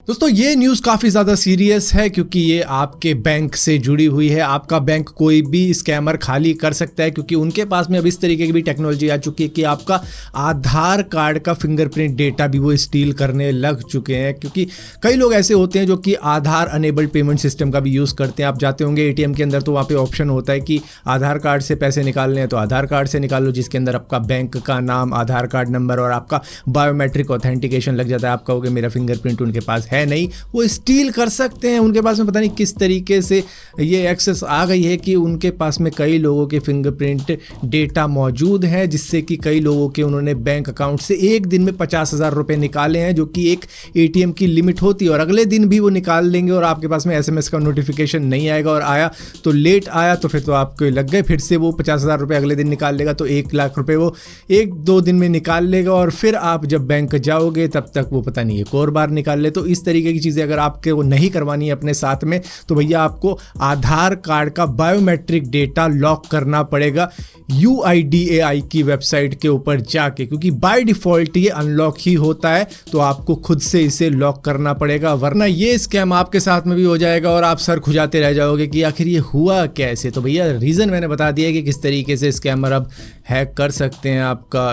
दोस्तों ये न्यूज़ काफ़ी ज़्यादा सीरियस है क्योंकि ये आपके बैंक से जुड़ी हुई है। आपका बैंक कोई भी स्कैमर खाली कर सकता है क्योंकि उनके पास में अब इस तरीके की भी टेक्नोलॉजी आ चुकी है कि आपका आधार कार्ड का फिंगरप्रिंट डेटा भी वो स्टील करने लग चुके हैं। क्योंकि कई लोग ऐसे होते हैं जो कि आधार अनेबल्ड पेमेंट सिस्टम का भी यूज़ करते हैं। आप जाते होंगे एटीएम के अंदर तो वहाँ पे ऑप्शन होता है कि आधार कार्ड से पैसे निकालने हैं तो आधार कार्ड से निकाल लो, जिसके अंदर आपका बैंक का नाम, आधार कार्ड नंबर और आपका बायोमेट्रिक ऑथेंटिकेशन लग जाता है। आप कहोगे मेरा फिंगरप्रिंट उनके पास है नहीं, वो स्टील कर सकते हैं। उनके पास में पता नहीं किस तरीके से ये एक्सेस आ गई है कि उनके पास में कई लोगों के फिंगरप्रिंट डेटा मौजूद है, जिससे कि कई लोगों के उन्होंने बैंक अकाउंट से एक दिन में 50,000 रुपए निकाले हैं, जो कि एक एटीएम की लिमिट होती है। और अगले दिन भी वो निकाल लेंगे और आपके पास में एसएमएस का नोटिफिकेशन नहीं आएगा, और आया तो लेट आया तो फिर तो आपको लग गए। फिर से वो 50,000 रुपये अगले दिन निकाल लेगा तो 1 लाख रुपए वो 1-2 दिन में निकाल लेगा, और फिर आप जब बैंक जाओगे तब तक वो पता नहीं एक और बार निकाल ले। तो इस तरीके की चीज़ें अगर आपके वो नहीं करवानी है अपने साथ में तो भैया आपको आधार कार्ड का बायोमेट्रिक डेटा लॉक करना पड़ेगा UIDAI की वेबसाइट के ऊपर जाके, क्योंकि बाय डिफ़ॉल्ट ये अनलॉक ही होता है। तो आपको खुद से इसे लॉक करना पड़ेगा, वरना ये स्कैम आपके साथ में भी हो जाएगा और आप सर खुजाते रह जाओगे कि आखिर ये हुआ कैसे। तो भैया रीज़न मैंने बता दिया कि किस तरीके से स्कैमर अब हैक कर सकते हैं आपका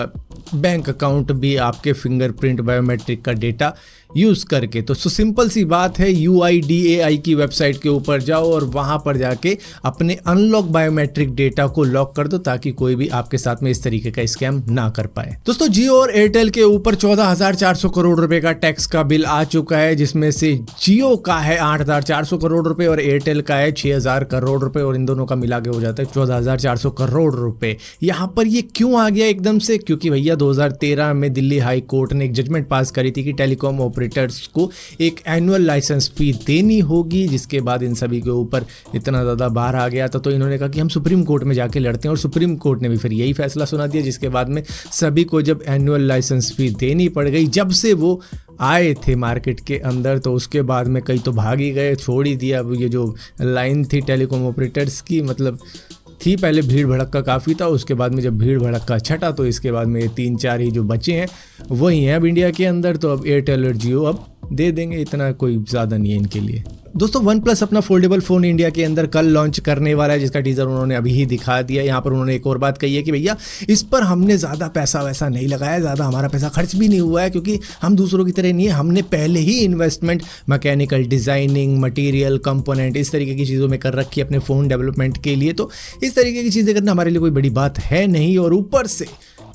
बैंक अकाउंट भी आपके फिंगरप्रिंट बायोमेट्रिक का डेटा यूज़ करके। तो सिंपल सी बात है, UIDAI की वेबसाइट के ऊपर जाओ और वहाँ पर जाके अपने अनलॉक बायोमेट्रिक डेटा को लॉक कर दो ताकि कोई भी आपके साथ में इस तरीके का स्कैम ना कर पाए। दोस्तों जियो और एयरटेल के ऊपर 14,400 करोड़ रुपए का टैक्स का बिल आ चुका है, जिसमें से जियो का है 8,400 करोड़ रुपए और एयरटेल का है 6,000 करोड़ रुपए, और इन दोनों का मिला के हो जाता है 14,400 करोड़ रुपए। यहाँ पर ये क्यों आ गया एकदम से? क्योंकि भैया 2013 में दिल्ली हाई कोर्ट ने एक जजमेंट पास करी थी कि टेलीकॉम ऑपरेटर्स को एक एनुअल लाइसेंस फी देनी होगी, जिसके बाद इन सभी के ऊपर इतना ज़्यादा बाहर आ गया था। तो इन्होंने कहा कि हम सुप्रीम कोर्ट में जाके लड़ते हैं, और सुप्रीम कोर्ट ने भी फिर यही फैसला सुना दिया, जिसके बाद में सभी को जब एनुअल लाइसेंस फी देनी पड़ गई। जब से वो आए थे मार्केट के अंदर तो उसके बाद में कई तो भाग ही गए, छोड़ ही दिया। अब ये जो लाइन थी टेलीकॉम ऑपरेटर्स की, मतलब थी पहले भीड़ भड़क्का काफ़ी था, उसके बाद में जब भीड़ भड़क्का छटा तो इसके बाद में 3-4 ही जो बचे हैं वही हैं अब इंडिया के अंदर। तो अब एयरटेल और जियो अब दे देंगे, इतना कोई ज़्यादा नहीं है इनके लिए। दोस्तों OnePlus अपना फोल्डेबल फ़ोन इंडिया के अंदर कल लॉन्च करने वाला है, जिसका टीज़र उन्होंने अभी ही दिखा दिया। यहाँ पर उन्होंने एक और बात कही है कि भैया इस पर हमने ज़्यादा पैसा वैसा नहीं लगाया, ज़्यादा हमारा पैसा खर्च भी नहीं हुआ है, क्योंकि हम दूसरों की तरह नहीं है। हमने पहले ही investment mechanical designing, material, component, इस तरीके की चीज़ों में कर रखी है अपने फ़ोन डेवलपमेंट के लिए। तो इस तरीके की चीज़ें करना हमारे लिए कोई बड़ी बात है नहीं, और ऊपर से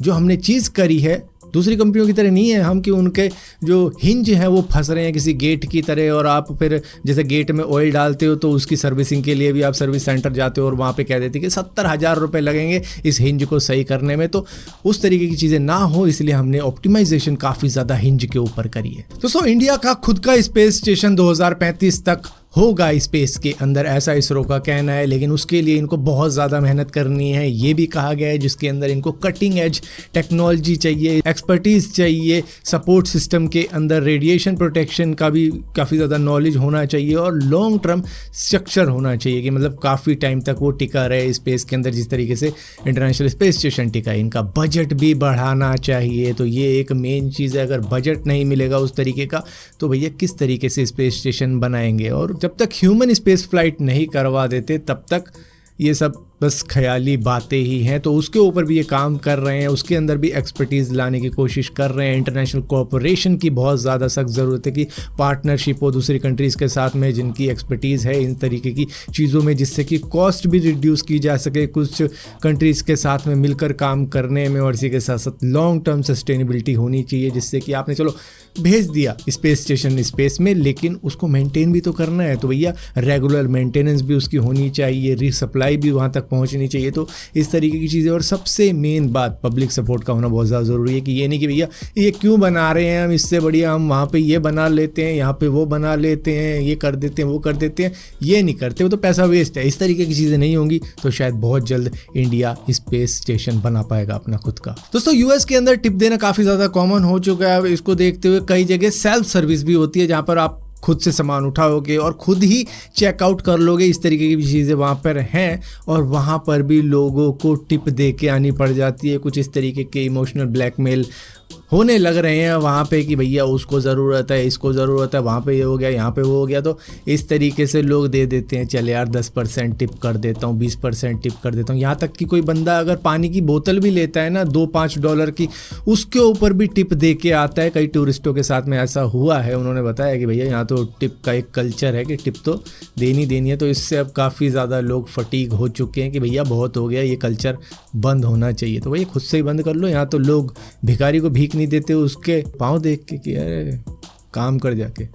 जो हमने चीज़ करी है दूसरी कंपनियों की तरह नहीं है हम कि उनके जो हिंज हैं वो फंस रहे हैं किसी गेट की तरह, और आप फिर जैसे गेट में ऑयल डालते हो तो उसकी सर्विसिंग के लिए भी आप सर्विस सेंटर जाते हो और वहाँ पे कह देते कि 70,000 रुपये लगेंगे इस हिंज को सही करने में। तो उस तरीके की चीज़ें ना हो, इसलिए हमने ऑप्टिमाइजेशन काफ़ी ज़्यादा हिंज के ऊपर करी है। दोस्तों इंडिया का खुद का स्पेस स्टेशन 2035 तक होगा स्पेस के अंदर, ऐसा इसरो का कहना है। लेकिन उसके लिए इनको बहुत ज़्यादा मेहनत करनी है, ये भी कहा गया है, जिसके अंदर इनको कटिंग एज टेक्नोलॉजी चाहिए, एक्सपर्टीज़ चाहिए, सपोर्ट सिस्टम के अंदर रेडिएशन प्रोटेक्शन का भी काफ़ी ज़्यादा नॉलेज होना चाहिए, और लॉन्ग टर्म स्ट्रक्चर होना चाहिए कि मतलब काफ़ी टाइम तक वो टिका रहे स्पेस के अंदर, जिस तरीके से इंटरनेशनल स्पेस स्टेशन टिका है। इनका बजट भी बढ़ाना चाहिए, तो ये एक मेन चीज़ है। अगर बजट नहीं मिलेगा उस तरीके का तो भैया किस तरीके से स्पेस स्टेशन बनाएंगे? और जब तक ह्यूमन स्पेस फ्लाइट नहीं करवा देते तब तक ये सब बस ख्याली बातें ही हैं। तो उसके ऊपर भी ये काम कर रहे हैं, उसके अंदर भी एक्सपर्टीज़ लाने की कोशिश कर रहे हैं। इंटरनेशनल कोऑपरेशन की बहुत ज़्यादा सख्त ज़रूरत है कि पार्टनरशिप हो दूसरी कंट्रीज़ के साथ में जिनकी एक्सपर्टीज़ है इन तरीके की चीज़ों में, जिससे कि कॉस्ट भी रिड्यूस की जा सके कुछ कंट्रीज़ के साथ में मिलकर काम करने में, और इसी के साथ साथ लॉन्ग टर्म सस्टेनेबिलिटी होनी चाहिए, जिससे कि आपने चलो भेज दिया स्पेस स्टेशन स्पेस में, लेकिन उसको मेंटेन भी तो करना है। तो भैया रेगुलर मेंटेनेंस भी उसकी होनी चाहिए, रीसप्लाई भी वहाँ तक पहुंचनी चाहिए। तो इस तरीके की चीज़ें, और सबसे मेन बात पब्लिक सपोर्ट का होना बहुत ज़्यादा ज़रूरी है कि ये नहीं कि भैया ये क्यों बना रहे हैं हम, इससे बढ़िया हम वहाँ पे ये बना लेते हैं, यहाँ पे वो बना लेते हैं, ये कर देते हैं, वो कर देते हैं, ये नहीं करते, वो तो पैसा वेस्ट है। इस तरीके की चीज़ें नहीं होंगी तो शायद बहुत जल्द इंडिया स्पेस स्टेशन बना पाएगा अपना खुद का। दोस्तों US के अंदर टिप देना काफ़ी ज़्यादा कॉमन हो चुका है। इसको देखते हुए कई जगह सेल्फ सर्विस भी होती है, जहाँ पर आप खुद से सामान उठाओगे और खुद ही चेकआउट कर लोगे। इस तरीके की भी चीज़ें वहाँ पर हैं, और वहाँ पर भी लोगों को टिप दे के आनी पड़ जाती है। कुछ इस तरीके के इमोशनल ब्लैकमेल होने लग रहे हैं वहाँ पे कि भैया उसको ज़रूरत है, इसको ज़रूरत है, वहाँ पे ये हो गया, यहाँ पे वो हो गया, तो इस तरीके से लोग दे देते हैं, चल यार 10% टिप कर देता हूँ, 20% टिप कर देता हूँ। यहाँ तक कि कोई बंदा अगर पानी की बोतल भी लेता है ना $2-5 की, उसके ऊपर भी टिप दे के आता है। कई टूरिस्टों के साथ में ऐसा हुआ है, उन्होंने बताया कि भैया यहाँ तो टिप का एक कल्चर है कि टिप तो देनी है। तो इससे अब काफ़ी ज़्यादा लोग फटीग हो चुके हैं कि भैया बहुत हो गया, ये कल्चर बंद होना चाहिए। तो भैया खुद से ही बंद कर लो। यहाँ तो लोग भिखारी को भीख नहीं देते उसके पाँव देख के कि अरे काम कर जाके।